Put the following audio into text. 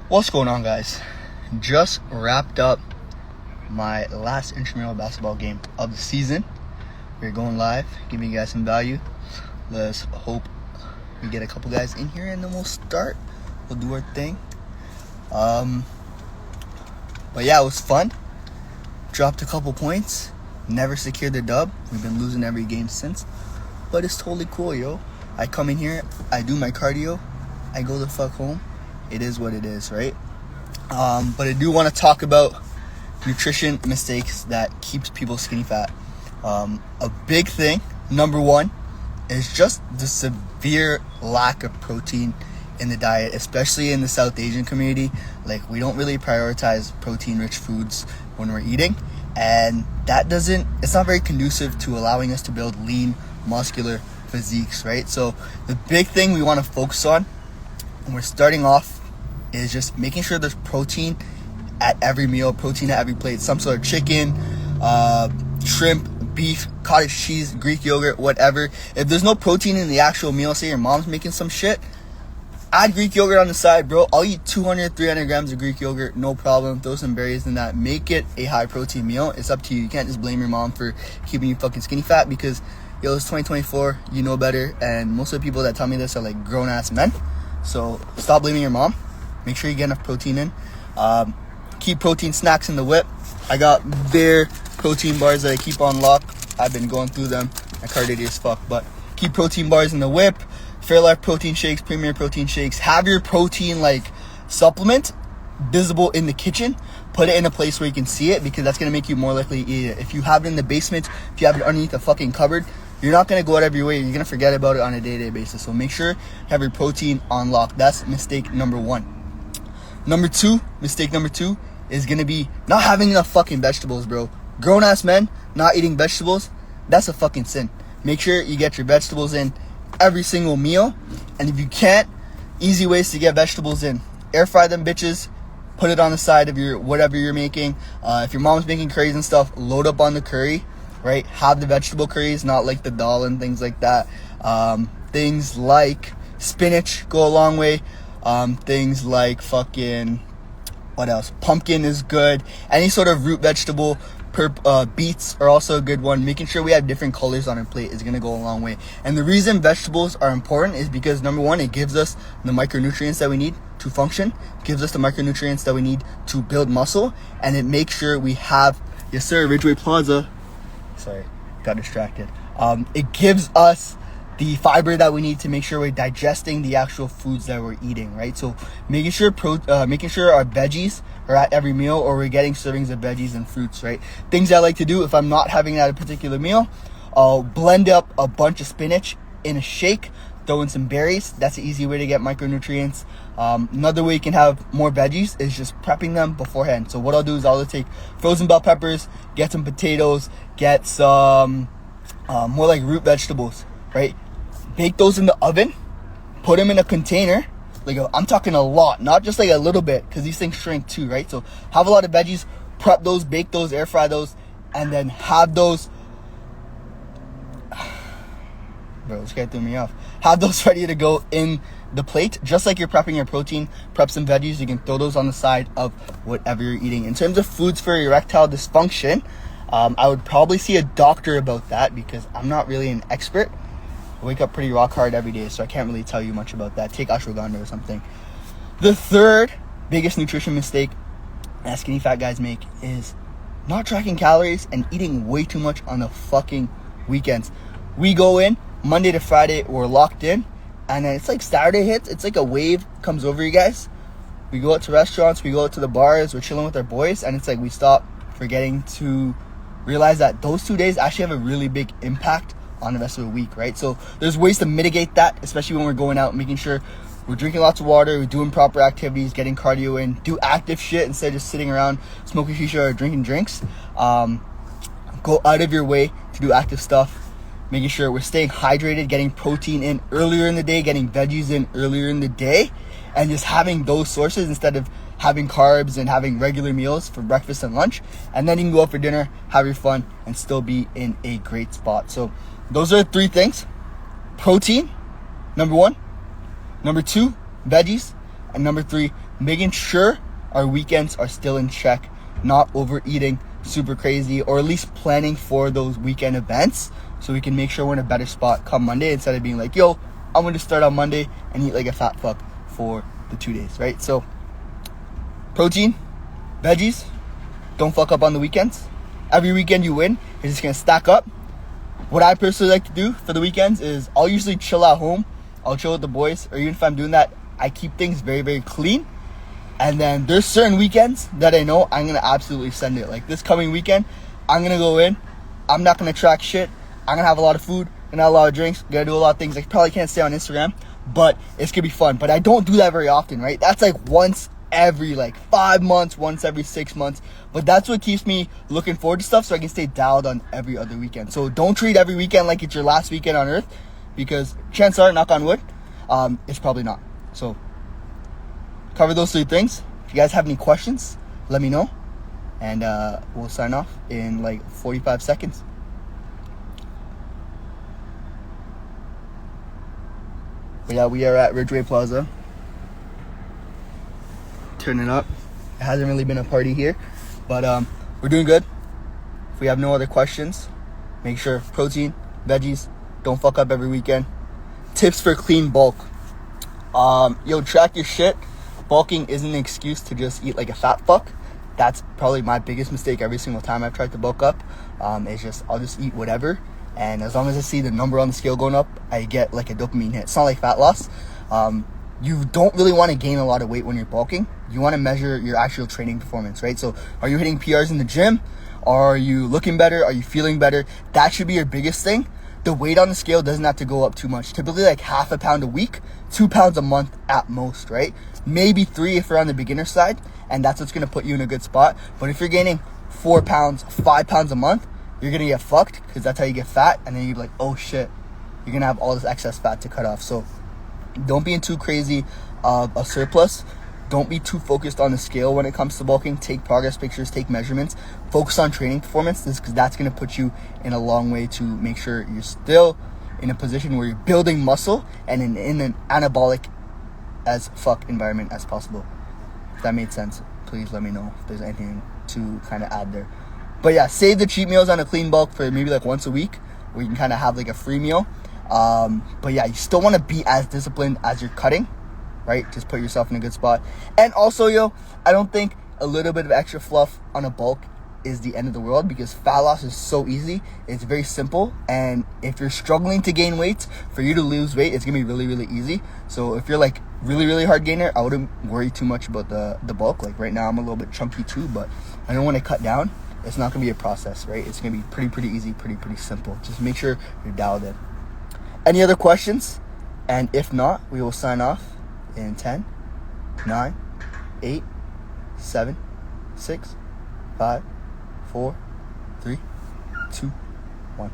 What's going on, guys? Just wrapped up my last intramural basketball game of the season. We're going live, giving you guys some value. Let's hope we get a couple guys in here and then we'll start. We'll do our thing. But yeah, it was fun. Dropped a couple points. Never secured the dub. We've been losing every game since. But it's totally cool, yo. I come in here, I do my cardio, I go the fuck home. It is what it is, right? But I do want to talk about nutrition mistakes that keeps people skinny fat. A big thing, number one, is just the severe lack of protein in the diet, especially in the South Asian community. Like, we don't really prioritize protein-rich foods when we're eating, and it's not very conducive to allowing us to build lean, muscular physiques, right? So the big thing we want to focus on when we're starting off is just making sure there's protein at every meal, protein at every plate, some sort of chicken, shrimp, beef, cottage cheese, Greek yogurt, whatever. If there's no protein in the actual meal, say your mom's making some shit, add Greek yogurt on the side, bro. I'll eat 200, 300 grams of Greek yogurt, no problem. Throw some berries in that. Make it a high protein meal. It's up to you. You can't just blame your mom for keeping you fucking skinny fat because, yo, it's 2024. You know better. And most of the people that tell me this are like grown-ass men. So stop blaming your mom. Make sure you get enough protein in. Keep protein snacks in the whip. I got their protein bars that I keep on lock. I've been going through them. My card idiot as fuck. But keep protein bars in the whip. Fairlife protein shakes, Premier protein shakes. Have your protein supplement visible in the kitchen. Put it in a place where you can see it because that's going to make you more likely to eat it. If you have it in the basement, if you have it underneath a fucking cupboard, you're not going to go out of your way. You're going to forget about it on a day-to-day basis. So make sure you have your protein on lock. That's mistake number one. Mistake number two is going to be not having enough fucking vegetables, bro. Grown-ass men not eating vegetables, that's a fucking sin. Make sure you get your vegetables in every single meal. And if you can't, easy ways to get vegetables in. Air fry them bitches. Put it on the side of your whatever you're making. If your mom's making curries and stuff, load up on the curry, right? Have the vegetable curries, not like the dal and things like that. Things like spinach go a long way. Things like what else? Pumpkin is good. Any sort of root vegetable. Beets are also a good one. Making sure we have different colors on our plate is going to go a long way. And the reason vegetables are important is because, number one, it gives us the micronutrients that we need to function, gives us the micronutrients that we need to build muscle, and it makes sure we have, yes sir, Ridgeway Plaza. Sorry, got distracted. It gives us the fiber that we need to make sure we're digesting the actual foods that we're eating, right? So making sure our veggies are at every meal, or we're getting servings of veggies and fruits, right? Things I like to do if I'm not having it at a particular meal, I'll blend up a bunch of spinach in a shake, throw in some berries. That's an easy way to get micronutrients. Another way you can have more veggies is just prepping them beforehand. So what I'll do is I'll take frozen bell peppers, get some potatoes, get some more like root vegetables, right? Bake those in the oven, put them in a container. I'm talking a lot, not just a little bit, because these things shrink too, right? So have a lot of veggies, prep those, bake those, air fry those, and then have those. Bro, this guy threw me off. Have those ready to go in the plate, just like you're prepping your protein. Prep some veggies. You can throw those on the side of whatever you're eating. In terms of foods for erectile dysfunction, I would probably see a doctor about that because I'm not really an expert. I wake up pretty rock hard every day, so I can't really tell you much about that. Take ashwagandha or something. The third biggest nutrition mistake that skinny fat guys make is not tracking calories and eating way too much on the fucking weekends. We go in Monday to Friday, we're locked in, and then it's like Saturday hits, it's like a wave comes over you guys. We go out to restaurants, we go out to the bars, we're chilling with our boys, and it's like we stop forgetting to realize that those 2 days actually have a really big impact on the rest of the week, right? So there's ways to mitigate that, especially when we're going out, making sure we're drinking lots of water, we're doing proper activities, getting cardio in, do active shit instead of just sitting around smoking shisha or drinking drinks. Go out of your way to do active stuff, making sure we're staying hydrated, getting protein in earlier in the day, getting veggies in earlier in the day, and just having those sources instead of having carbs and having regular meals for breakfast and lunch. And then you can go out for dinner, have your fun, and still be in a great spot. So those are three things. Protein, number one. Number two, veggies. And number 3, making sure our weekends are still in check, not overeating super crazy, or at least planning for those weekend events so we can make sure we're in a better spot come Monday instead of being like, yo, I'm going to start on Monday and eat like a fat fuck for the 2 days, right? So protein, veggies, don't fuck up on the weekends. Every weekend you win, you're just going to stack up. What I personally like to do for the weekends is I'll usually chill at home. I'll chill with the boys, or even if I'm doing that, I keep things very, very clean. And then there's certain weekends that I know I'm going to absolutely send it. Like this coming weekend, I'm going to go in. I'm not going to track shit. I'm going to have a lot of food and a lot of drinks. Going to do a lot of things. I probably can't stay on Instagram, but it's going to be fun. But I don't do that very often, right? That's like once every 5 months, once every 6 months. But that's what keeps me looking forward to stuff so I can stay dialed on every other weekend. So don't treat every weekend like it's your last weekend on earth, because chances are, knock on wood, it's probably not. So cover those 3 things. If you guys have any questions, let me know, and we'll sign off in 45 seconds. But yeah, we are at Ridgeway Plaza. Turning up. It hasn't really been a party here, but we're doing good. If we have no other questions, make sure protein, veggies, don't fuck up every weekend. Tips for clean bulk. Track your shit. Bulking isn't an excuse to just eat like a fat fuck. That's probably my biggest mistake every single time I've tried to bulk up. I'll just eat whatever, and as long as I see the number on the scale going up, I get like a dopamine hit. It's not like fat loss. You don't really want to gain a lot of weight when you're bulking. You want to measure your actual training performance, right? So are you hitting PRs in the gym? Are you looking better? Are you feeling better? That should be your biggest thing. The weight on the scale doesn't have to go up too much. Typically like half a pound a week, 2 pounds a month at most, right? Maybe 3 if you're on the beginner side, and that's what's going to put you in a good spot. But if you're gaining 4 pounds, 5 pounds a month, you're going to get fucked, because that's how you get fat. And then you're like, oh shit, you're going to have all this excess fat to cut off. So don't be in too crazy of a surplus. Don't be too focused on the scale when it comes to bulking. Take progress pictures, take measurements. Focus on training performance, because that's going to put you in a long way to make sure you're still in a position where you're building muscle and in an anabolic as fuck environment as possible. If that made sense, please let me know if there's anything to kind of add there. But yeah, save the cheat meals on a clean bulk for maybe once a week, where you can kind of have a free meal. But yeah, you still want to be as disciplined as you're cutting, right? Just put yourself in a good spot. And also, I don't think a little bit of extra fluff on a bulk is the end of the world, because fat loss is so easy. It's very simple. And if you're struggling to gain weight, for you to lose weight, it's gonna be really, really easy. So if you're really, really hard gainer, I wouldn't worry too much about the bulk. Right now I'm a little bit chunky too, but I don't want to cut down. It's not gonna be a process, right? It's gonna be pretty easy, pretty simple. Just make sure you're dialed in. Any other questions? And if not, we will sign off in 10, 9, 8, 7, 6, 5, 4, 3, 2, 1.